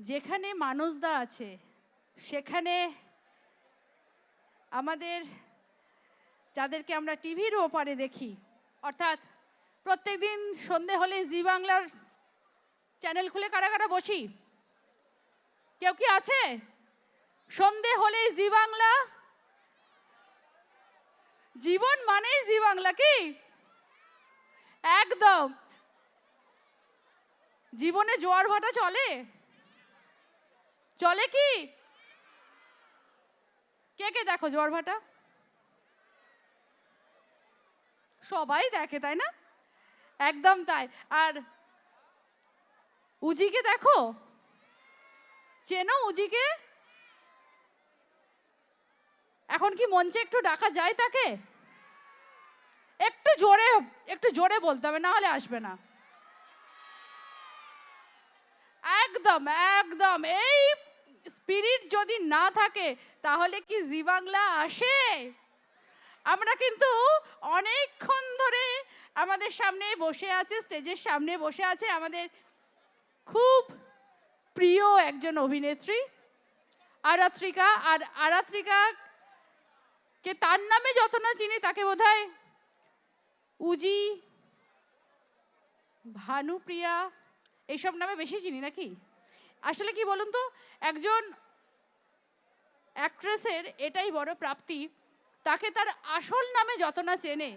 যেখানে মানুষদা আছে সেখানে আমাদের যাদেরকে আমরা টিভির ওপারে দেখি, অর্থাৎ প্রত্যেকদিন সন্ধে হলে জি বাংলার চ্যানেল খুলে কারা কারা বসি? কেউ কি আছে? সন্ধে হলে জি বাংলা, জীবন মানেই জি বাংলা, কি একদম। জীবনে জোয়ার ভাটা চলে চলে কি? কে কে দেখো জোয়ার ভাটা? সবাই দেখে, তাই না? একদম তাই। আর উজিকে দেখো, চেনো উজিকে? এখন কি মঞ্চে একটু ডাকা যায় তাকে? একটু জোরে, একটু জোরে বলতে হবে, না হলে আসবে না। একদম একদম, এই স্পিরিট যদি না থাকে তাহলে কি জি বাংলা আসে? আমরা কিন্তু অনেকক্ষণ ধরে আমাদের সামনে বসে আছে, স্টেজের সামনে বসে আছে আমাদের খুব প্রিয় একজন অভিনেত্রী আরাত্রিকা। আর আরাত্রিকা কে তার নামে যত না চিনি তাকে বোধহয় উজি, ভানুপ্রিয়া এইসব নামে বেশি চিনি নাকি? আসলে কি বলুন তো, একজন অ্যাক্ট্রেসের এটাই বড় প্রাপ্তি, তাকে তার আসল নামে যত না চেনে,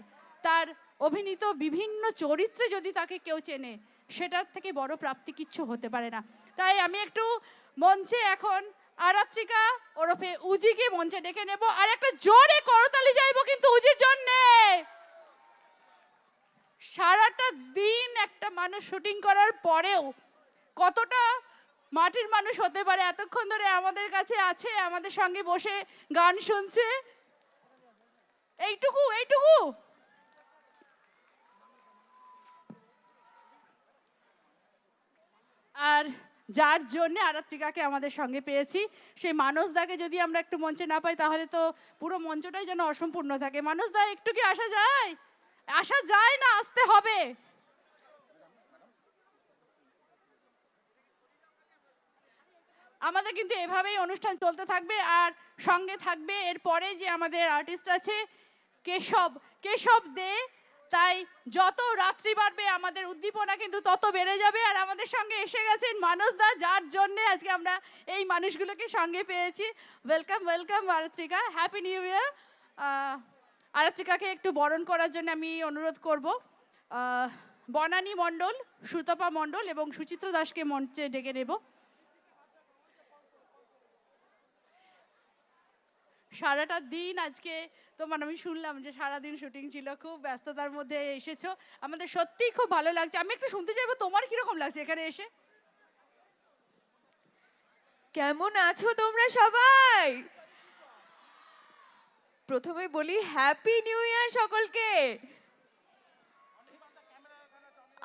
তার অভিনীত বিভিন্ন চরিত্রে যদি তাকে কেউ চেনে, সেটার থেকে বড় প্রাপ্তি কিচ্ছু হতে পারে না। তাই আমি একটু মঞ্চে এখন আরাত্রিকা ওরফে উজিকে মঞ্চে ডেকে নেব, আর একটা জোরে করতালি চাইবো কিন্তু উজির জন্যে। সারাটা দিন একটা মানুষ শুটিং করার পরেও কতটা মাটির মানুষ হতে পারে, এতক্ষণ ধরে আমাদের কাছে আছে, আমাদের সঙ্গে বসে গান শুনছে, এইটুকু এইটুকু। আর যার জন্য আরাত্রিকাকে আমাদের সঙ্গে পেয়েছি, সেই মানসদাকে যদি আমরা একটু মঞ্চে না পাই তাহলে তো পুরো মঞ্চটাই যেন অসম্পূর্ণ থাকে। মানসদা, একটু কি আসা যায়? আসা যায় না, আসতে হবে। আমাদের কিন্তু এভাবেই অনুষ্ঠান চলতে থাকবে, আর সঙ্গে থাকবে এরপরে যে আমাদের আর্টিস্ট আছে কেশব, কেশব দে। তাই যত রাত্রি বাড়বে আমাদের উদ্দীপনা কিন্তু তত বেড়ে যাবে। আর আমাদের সঙ্গে এসে গেছেন মানসদা, যার জন্যে আজকে আমরা এই মানুষগুলোকে সঙ্গে পেয়েছি। Welcome welcome Aratrika, happy new year. আরাত্রিকাকে একটু বরণ করার জন্য আমি অনুরোধ করব বনানী মণ্ডল, সুতপা মণ্ডল এবং সুচিত্রা দাসকে মঞ্চে ডেকে নেব। সারাটা দিন আজকে তোমার আমি শুনলাম যে সারাদিন শুটিং ছিল, খুব ব্যস্ততার মধ্যে এসেছো, আমাদের সত্যিই খুব ভালো লাগছে। আমি একটু শুনতে চাইবো তোমার কিরকম লাগছে এখানে এসে? কেমন আছো তোমরা সবাই? প্রথমে বলি হ্যাপি নিউ ইয়ার সকলকে।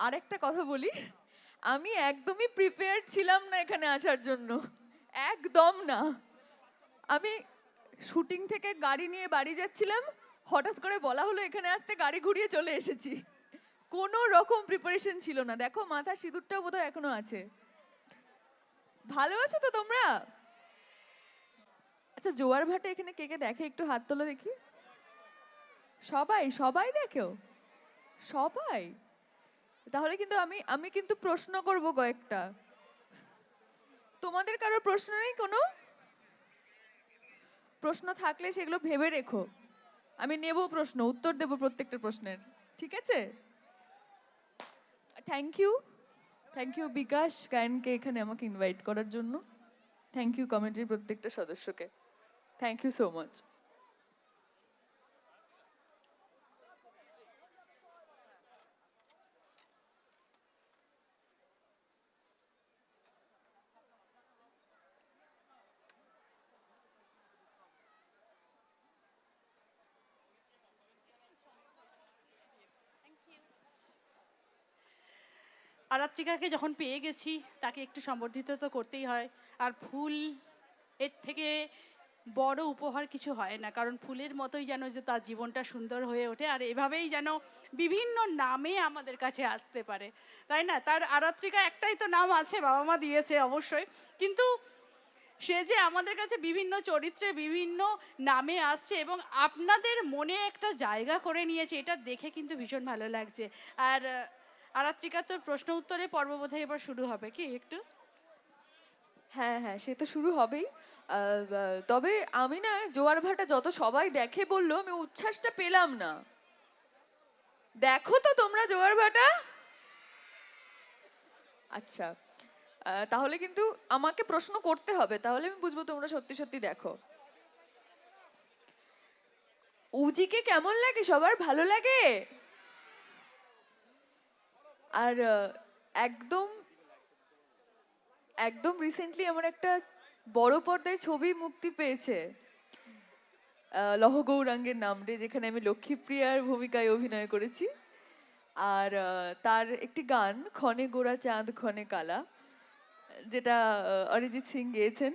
আরেকটা কথা বলি, আমি একদমই প্রিপেয়ার্ড ছিলাম না এখানে আসার জন্য, একদম না। আমি শুটিং থেকে গাড়ি নিয়ে বাড়ি যাচ্ছিলাম, হঠাৎ করে বলা হলো এখানে আসতে, গাড়ি ঘুরিয়ে চলে এসেছি। কোনো রকম প্রিপারেশন ছিল না। দেখো মাথা সিঁদুরটাও বোধহয় এখনো আছে। ভালো আছো তো তোমরা? আচ্ছা, জোয়ার ভাটা এখানে কে কে দেখে একটু হাত তোলো দেখি। সবাই সবাই দেখো, সবাই। তাহলে কিন্তু আমি আমি কিন্তু প্রশ্ন করব কয়েকটা। তোমাদের কারোর প্রশ্ন নেই? কোনো প্রশ্ন থাকলে সেগুলো ভেবে রেখো, আমি নেব প্রশ্ন, উত্তর দেব প্রত্যেকটা প্রশ্নের। ঠিক আছে? থ্যাংক ইউ, থ্যাংক ইউ বিকাশ গায়নকে এখানে আমাকে ইনভাইট করার জন্য। থ্যাংক ইউ কমিটির প্রত্যেকটা সদস্যকে। Thank you so much. আরাত্রিকাকে যখন পেয়ে গেছি তাকে একটু সম্বর্ধিত তো করতেই হয়। আর ফুল এর থেকে বড় উপহার কিছু হয় না, কারণ ফুলের মতোই যেন যে তার জীবনটা সুন্দর হয়ে ওঠে, আর এভাবেই যেন বিভিন্ন নামে আমাদের কাছে আসতে পারে, তাই না? তার আরাত্রিকা একটাই তো নাম আছে, বাবা মা দিয়েছে অবশ্যই, কিন্তু সে যে আমাদের কাছে বিভিন্ন চরিত্রে বিভিন্ন নামে আসছে এবং আপনাদের মনে একটা জায়গা করে নিয়েছে, এটা দেখে কিন্তু ভীষণ ভালো লাগছে। আর আরাত্রিকা, তোর প্রশ্ন উত্তরে পর্ব বোধহয় এবার শুরু হবে, কি একটু? হ্যাঁ হ্যাঁ, সে তো শুরু হবেই। তবে আমি না জোয়ার ভাটা যত সবাই দেখে বললো, আমি উচ্ছ্বাসটা পেলাম না। দেখো তো তোমরা জোয়ার ভাটা? আচ্ছা, তাহলে কিন্তু আমাকে প্রশ্ন করতে হবে, তাহলে আমি বুঝবো তোমরা সত্যি সত্যি দেখো। উজিকে কেমন লাগে? সবার ভালো লাগে? আর একদম একদম রিসেন্টলি আমার একটা বড় পর্দায় ছবি মুক্তি পেয়েছে, লহ গৌরাঙ্গের নাম রে, যেখানে আমি লক্ষ্মীপ্রিয়ার ভূমিকায় অভিনয় করেছি। আর তার একটি গান, ক্ষণে গোরা চাঁদ ক্ষণে কালা, যেটা অরিজিৎ সিং গেয়েছেন।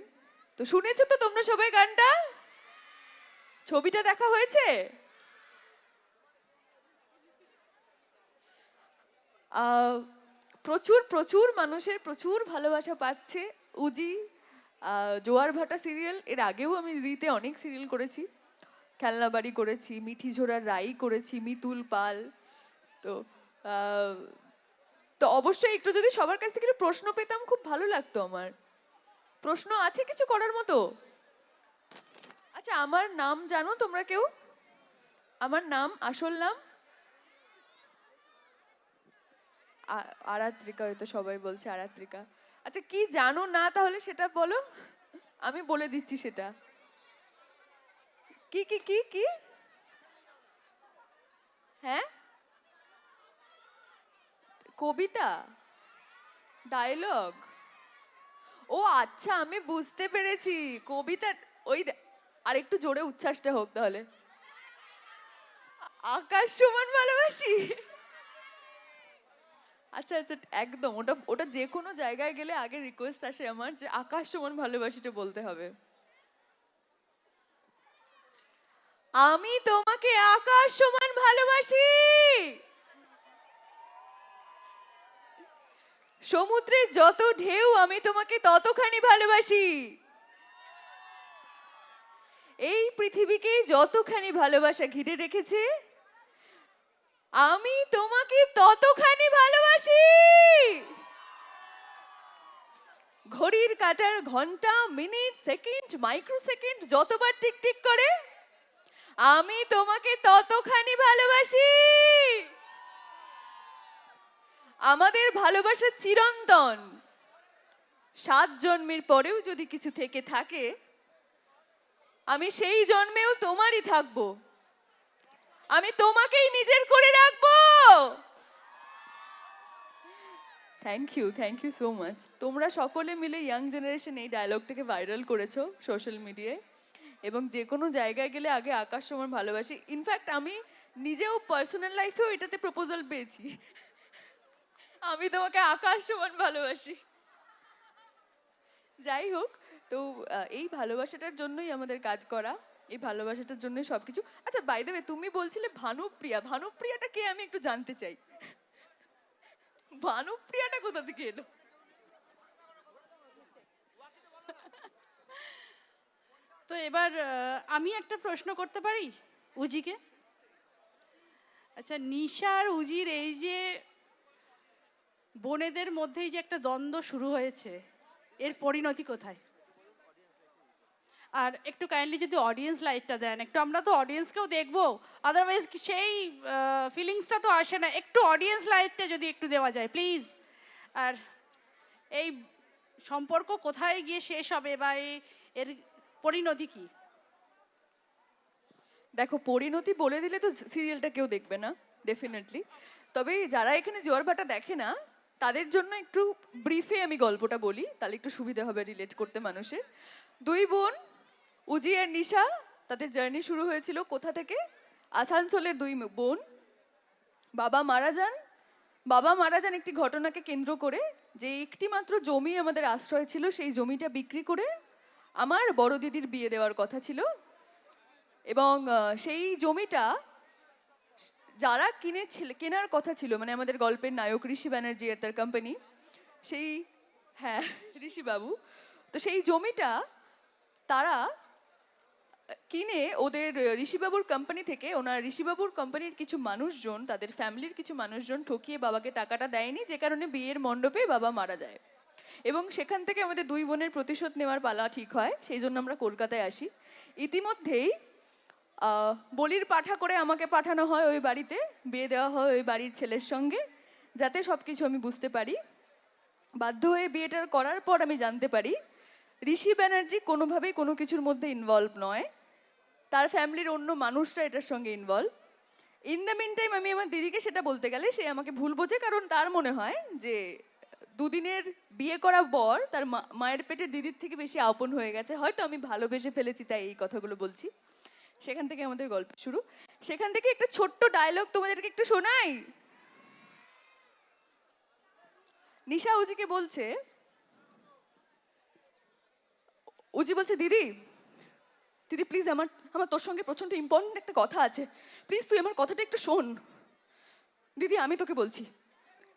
তো শুনেছো তো তোমরা সবাই গানটা? ছবিটা দেখা হয়েছে? আহ, প্রচুর প্রচুর মানুষের প্রচুর ভালোবাসা পাচ্ছে উজি। জোয়ার ভাটা সিরিয়াল, এর আগেও আমি জিতে অনেক সিরিয়াল করেছি, খেলনাবাড়ি করেছি, মিঠি ঝোড়ার রাই করেছি, মিতুল পাল। তো আহ, তো অবশ্যই একটু যদি সবার কাছ থেকে একটু প্রশ্ন পেতাম খুব ভালো লাগতো আমার। প্রশ্ন আছে কিছু করার মতো? আচ্ছা, আমার নাম জানো তোমরা কেউ? আমার নাম, আসল নাম? আরাত্রিকা, হয়তো সবাই বলছে আরাত্রিকা। আচ্ছা, কি জানো না তাহলে সেটা বলো, আমি বলে দিচ্ছি সেটা। কি কি কি কি? হ্যাঁ, কবিতা, ডায়লগ? ও আচ্ছা, আমি বুঝতে পেরেছি, কবিতা। ওই আর একটু জোরে উচ্ছ্বাসটা হোক তাহলে। আকাশ সমান ভালোবাসি। আচ্ছা আচ্ছা, একদম, ওটা ওটা যে কোনো জায়গায় গেলে আগে রিকোয়েস্ট আসে আমার যে আকাশ সমান ভালোবাসিটা বলতে হবে। আমি তোমাকে আকাশ সমান ভালোবাসি। সমুদ্রের যত ঢেউ আমি তোমাকে ততখানি ভালোবাসি। এই পৃথিবীকে যতখানি ভালোবাসা ঘিরে রেখেছে আমি তোমাকে ততখানি ভালোবাসি। ঘড়ির কাঁটার ঘন্টা, মিনিট, সেকেন্ড, মাইক্রো সেকেন্ড যতবার টিকটিক করে আমি তোমাকে ততখানি ভালোবাসি। আমাদের ভালোবাসা চিরন্তন। 7 জন্মের পরেও যদি কিছু থেকে থাকে আমি সেই জন্মেও তোমারই থাকবো, আমি তোমাকেই নিজের করে রাখবো। Thank you so much. তোমরা সকলে মিলে ইয়াং জেনারেশন এই ডায়লগটাকে ভাইরাল করেছো সোশ্যাল মিডিয়ায়, এবং যে কোনো জায়গায় গেলে আগে আকাশ সমান ভালোবাসি। ইনফ্যাক্ট আমি নিজেও পার্সোনাল লাইফেও এটাতে প্রপোজাল পেয়েছি, আমি তোমাকে আকাশ সমান ভালোবাসি। যাই হোক, তো এই ভালোবাসাটার জন্যই আমাদের কাজ করা, এই ভালোবাসাটার জন্যই সবকিছু। আচ্ছা, বাই দ্য ওয়ে, তুমি বলছিলে ভানুপ্রিয়া, ভানুপ্রিয়াটা কে আমি একটু জানতে চাই। ভানুপ্রিয়াটা কোথা থেকে এলো? তো এবার আমি একটা প্রশ্ন করতে পারি উজিকে? আচ্ছা, নিশা আর উজির এই যে বোনেদের মধ্যেই যে একটা দ্বন্দ্ব শুরু হয়েছে, এর পরিণতি কোথায়? আর একটু কাইন্ডলি যদি অডিয়েন্স লাইটটা দেন একটু, আমরা তো অডিয়েন্সকেও দেখবো, আদারওয়াইজ সেই ফিলিংসটা তো আসে না। একটু অডিয়েন্স লাইটটা যদি একটু দেওয়া যায় প্লিজ। আর এই সম্পর্ক কোথায় গিয়ে শেষ হবে, বা এর পরিণতি কি? দেখো, পরিণতি বলে দিলে তো সিরিয়ালটা কেউ দেখবে না ডেফিনেটলি। তবে যারা এখানে জোয়ার ভাটা দেখে না তাদের জন্য একটু ব্রিফে আমি গল্পটা বলি, তাহলে একটু সুবিধা হবে রিলেট করতে মানুষের। দুই বোন, উজি আর নিশা, তাদের জার্নি শুরু হয়েছিল কোথা থেকে? আসানসোলের দুই বোন। বাবা মারা যান। বাবা মারা যান একটি ঘটনাকে কেন্দ্র করে, যে একটি মাত্র জমি আমাদের আশ্রয় ছিল, সেই জমিটা বিক্রি করে আমার বড় দিদির বিয়ে দেওয়ার কথা ছিল, এবং সেই জমিটা যারা কেনার কথা ছিল, মানে আমাদের গল্পের নায়ক ঋষি ব্যানার্জি আর তার কোম্পানি, সেই, হ্যাঁ, ঋষি বাবু, তো সেই জমিটা তারা কিনে ওদের ঋষিবাবুর কোম্পানি থেকে, ওনার ঋষিবাবুর কোম্পানির কিছু মানুষজন, তাদের ফ্যামিলির কিছু মানুষজন ঠকিয়ে বাবাকে টাকাটা দেয়নি, যে কারণে বিয়ের মণ্ডপে বাবা মারা যায়। এবং সেখান থেকে আমাদের দুই বোনের প্রতিশোধ নেওয়ার পালা ঠিক হয়, সেই জন্য আমরা কলকাতায় আসি। ইতিমধ্যেই বলির পাঠা করে আমাকে পাঠানো হয় ওই বাড়িতে, বিয়ে দেওয়া হয় ওই বাড়ির ছেলের সঙ্গে, যাতে সব কিছু আমি বুঝতে পারি। বাধ্য হয়ে বিয়েটা করার পর আমি জানতে পারি ঋষি ব্যানার্জি কোনোভাবেই কোনো কিছুর মধ্যে ইনভলভ নয়, তার ফ্যামিলির অন্য মানুষরা এটার সঙ্গে involve. In the meantime আমি আমার দিদিকে সেটা বলতে গেলে সে আমাকে ভুল বোঝে, কারণ তার মনে হয় যে দুদিনের বিয়ে করা বর তার মায়ের পেটের দিদির থেকে বেশি আপন হয়ে গেছে, হয়তো আমি ভালোবেসে ফেলেছি তাই এই কথাগুলো বলছি। সেখান থেকে আমাদের গল্প শুরু। সেখান থেকে একটা ছোট্ট ডায়লগ তোমাদেরকে একটু শোনাই। নিশা উজিকে বলছে, উজি বলছে, দিদি দিদি প্লিজ, আমার আমার তোর সঙ্গে প্রচন্ড ইম্পর্টেন্ট একটা কথা আছে, প্লিজ তুই আমার কথাটা একটু শোন। দিদি আমি তোকে বলছি,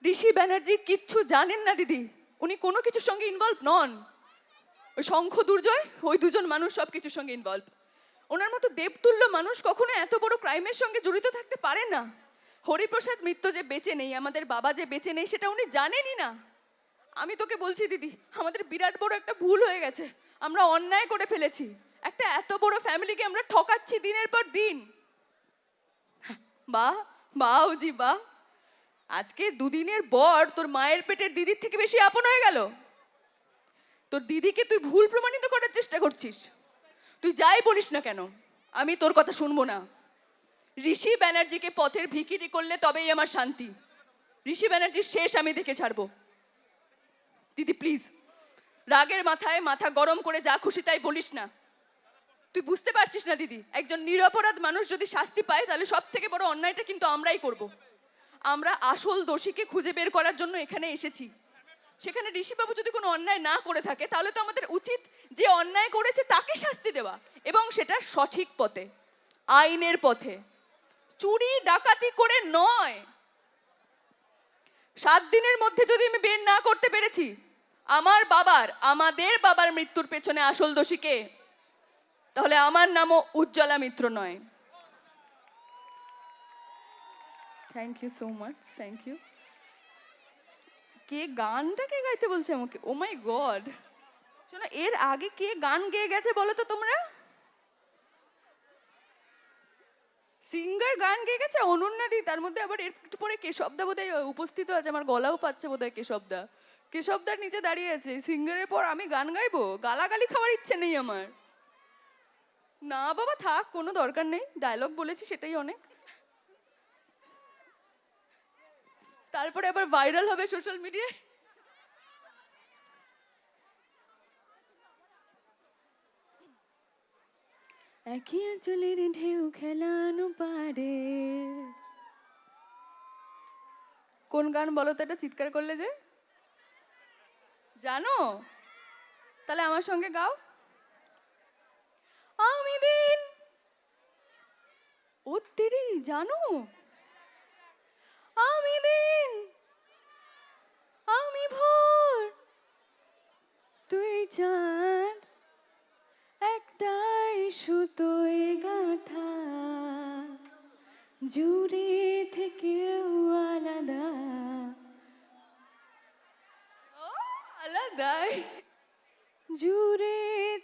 ঋষি ব্যানার্জি কিচ্ছু জানেন না দিদি, উনি কোনো কিছুর সঙ্গে ইনভলভ নন। ওই শঙ্খ দুর্জয়, ওই দুজন মানুষ সব কিছুর সঙ্গে ইনভলভ। ওনার মতো দেবতুল্য মানুষ কখনো এত বড় ক্রাইমের সঙ্গে জড়িত থাকতে পারে না। হরিপ্রসাদ মিত্র যে বেঁচে নেই, আমাদের বাবা যে বেঁচে নেই, সেটা উনি জানেনই না। আমি তোকে বলছি দিদি, আমাদের বিরাট বড় একটা ভুল হয়ে গেছে, আমরা অন্যায় করে ফেলেছি, একটা এত বড় ফ্যামিলিকে আমরা ঠকাচ্ছি দিনের পর দিন। বাহ বাহ উজি বাহ, আজকে দুদিনের বর তোর মায়ের পেটের দিদির থেকে বেশি আপন হয়ে গেল। তোর দিদিকে তুই ভুল প্রমাণিত করার চেষ্টা করছিস। তুই যাই বলিস না কেন, আমি তোর কথা শুনবো না। ঋষি ব্যানার্জিকে পথের ভিখিরি করলে তবেই আমার শান্তি। ঋষি ব্যানার্জির শেষ আমি দেখে ছাড়বো। দিদি প্লিজ, রাগের মাথায় মাথা গরম করে যা খুশি তাই বলিস না। তুই বুঝতে পারছিস না দিদি, একজন নিরপরাধ মানুষ যদি শাস্তি পায়, তাহলে সব থেকে বড় অন্যায়টা কিন্তু আমরাই করব। আমরা আসল দোষীকে খুঁজে বের করার জন্য এখানে এসেছি। সেখানে ঋষিবাবু যদি কোনো অন্যায় না করে থাকে, তাহলে তো আমাদের উচিত যে অন্যায় করেছে তাকে শাস্তি দেওয়া, এবং সেটা সঠিক পথে, আইনের পথে, চুরি ডাকাতি করে নয়। 7 দিনের মধ্যে যদি আমি বের না করতে পেরেছি, আমাদের বাবার মৃত্যুর পেছনে আসল দোষী কে, তাহলে আমার নামও উজ্জ্বলা মিত্র নয়। Thank you so much, thank you. কে গানটা কে গাইতে বলছে আমাকে? ও মাই গড, শোনো, এর আগে কে গান গেয়ে গেছে বলো তো তোমরা? সিঙ্গার গান গেয়ে গেছে অনন্যাদি, তার মধ্যে আবার এর একটু পরে কেশবদা বোধহয় উপস্থিত আছে, আমার গলাও পাচ্ছে বোধহয় কেশবদা। কেশবদার নিচে দাঁড়িয়ে আছে, সিঙ্গারের পর আমি গান গাইবো? গালাগালি খাওয়ার ইচ্ছে নেই আমার। না বাবা থাক, কোনো দরকার নেই, ডায়লগ বলেছি সেটাই অনেক। তারপরে আবার ভাইরাল হবে সোশ্যাল মিডিয়ায়। একই আঁচলের ঢেউ খেলানো পারে। কোন গান বলো তো, এটা চিৎকার করলে যে? জানো? তাহলে আমার সঙ্গে গাও। আমি দিন, ও তেরি, জানো? আমি দিন, আমি ভোর, তুই চাঁদ, একটাই সুতোয় গাঁথা, জুড়ে থেকেও আলাদা। আলাদাই, জুড়ে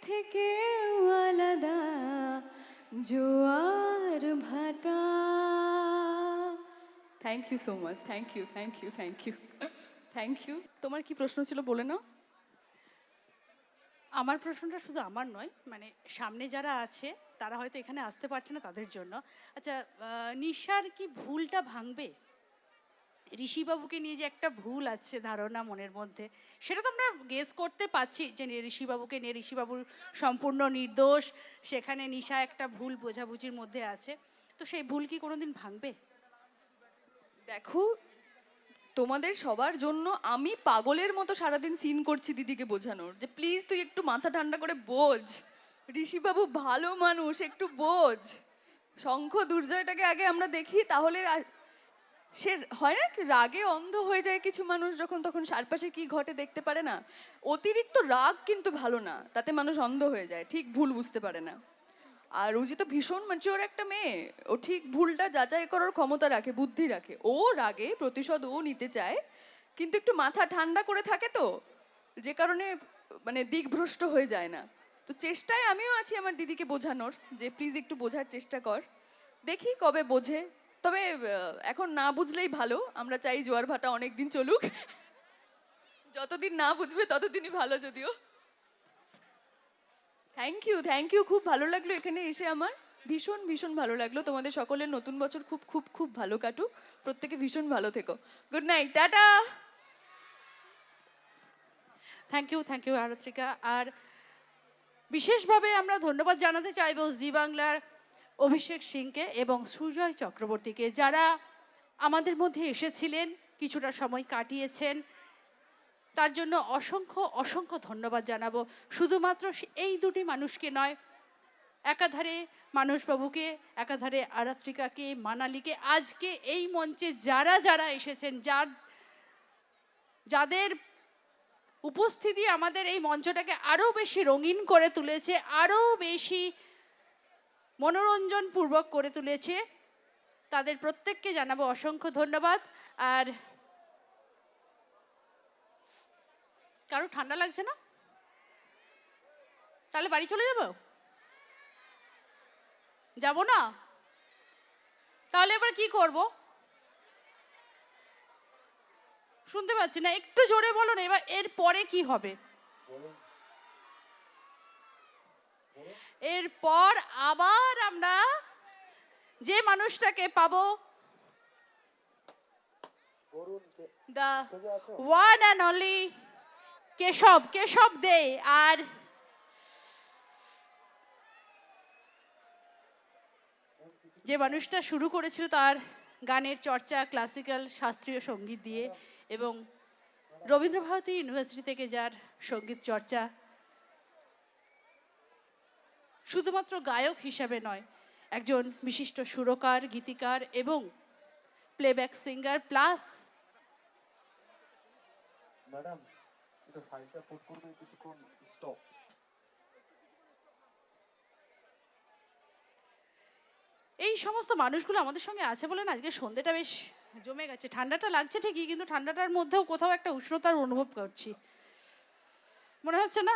থেকেও আলাদা, জোয়ার ভাটা। Thank you so much, thank you, thank you, thank you, thank you. তোমার কি প্রশ্ন ছিল বলে নাও। আমার প্রশ্নটা শুধু আমার নয়, মানে সামনে যারা আছে তারা হয়তো এখানে আসতে পারছে না, তাদের জন্য। আচ্ছা, নিশার কি ভুলটা ভাঙবে? ঋষিবাবুকে নিয়ে যে একটা ভুল আছে ধারণা মনের মধ্যে, সেটা তো আমরা গেস করতে পারছি যে ঋষিবাবুকে নিয়ে, ঋষিবাবুর সম্পূর্ণ নির্দোষ, সেখানে নিশা একটা ভুল বোঝাবুঝির মধ্যে আছে, তো সেই ভুল কি কোনোদিন ভাঙবে? দেখো, তোমাদের সবার জন্য আমি পাগলের মতো সারাদিন সিন করছি দিদিকে বোঝানোর যে প্লিজ তুই একটু মাথা ঠান্ডা করে বোঝ, ঋষিবাবু ভালো মানুষ, একটু বোঝ। শঙ্খ দুর্জয়টাকে আগে আমরা দেখি, তাহলে সে হয় না কি রাগে অন্ধ হয়ে যায় কিছু মানুষ, যখন তখন চারপাশে কি ঘটে দেখতে পারে না। অতিরিক্ত রাগ কিন্তু ভালো না, তাতে মানুষ অন্ধ হয়ে যায়, ঠিক ভুল বুঝতে পারে না। আর রুজি তো ভীষণ ম্যাচিওর একটা মেয়ে, ও ঠিক ভুলটা যাচাই করার ক্ষমতা রাখে, বুদ্ধি রাখে। ও রাগে প্রতিশোধ ও নিতে চায়, কিন্তু একটু মাথা ঠান্ডা করে থাকে তো, যে কারণে মানে দিকভ্রষ্ট হয়ে যায় না। তো চেষ্টায় আমিও আছি আমার দিদিকে বোঝানোর যে প্লিজ একটু বোঝার চেষ্টা কর, দেখি কবে বোঝে। তবে এখন না বুঝলেই ভালো, আমরা চাই জোয়ার ভাটা অনেক দিন চলুক, যতদিন না বুঝবে ততদিনই ভালো। যদিও থ্যাংক ইউ, খুব ভালো লাগলো এখানে এসে, আমার ভীষণ ভীষণ ভালো লাগলো। তোমাদের সকলের নতুন বছর খুব খুব খুব ভালো কাটুক, প্রত্যেকে ভীষণ ভালো থেকো। Good night, tata. Thank you Aratrika. আর বিশেষভাবে আমরা ধন্যবাদ জানাতে চাইব জি বাংলার অভিষেক সিংকে এবং সুজয় চক্রবর্তীকে, যারা আমাদের মধ্যে এসেছিলেন, কিছুটা সময় কাটিয়েছেন। তার জন্য অসংখ্য অসংখ্য ধন্যবাদ জানাবো। শুধুমাত্র এই দুটি মানুষকে নয়, একাধারে মানসবাবুকে, একাধারে আরাত্রিকাকে, মানালিকে, আজকে এই মঞ্চে যারা যারা এসেছেন, যাদের উপস্থিতি আমাদের এই মঞ্চটাকে আরও বেশি রঙিন করে তুলেছে, আরও বেশি মনোরঞ্জনপূর্বক করে তুলেছে, তাদের প্রত্যেককে জানাবো অসংখ্য ধন্যবাদ। আর কারো ঠান্ডা লাগছে না? তাহলে বাড়ি চলে যাব না? তাহলে এবার কি করব? শুনতে পাচ্ছি না, একটু জোরে বলো না। এবার এর পরে কি হবে? এরপর আবার আমরা যে মানুষটাকে পাবো, the one and only Keshab De. আর যে মানুষটা শুরু করেছিল তার গানের চর্চা ক্লাসিক্যাল শাস্ত্রীয় সঙ্গীত দিয়ে, এবং রবীন্দ্রভারতী ইউনিভার্সিটি থেকে যার সঙ্গীত চর্চা, শুধুমাত্র গায়ক হিসাবে নয়, একজন বিশিষ্ট সুরকার, গীতিকার এবং প্লেব্যাক সিঙ্গার প্লাস। ম্যাডাম এটা ফাইলটা পোর্ট করবে কিছুক্ষণ স্টপ। এই সমস্ত মানুষগুলো আমাদের সঙ্গে আছে বলে না আজকে সন্ধ্যেটা বেশ জমে গেছে। ঠান্ডাটা লাগছে ঠিকই, কিন্তু ঠান্ডাটার মধ্যেও কোথাও একটা উষ্ণতার অনুভব করছি, মনে হচ্ছে না?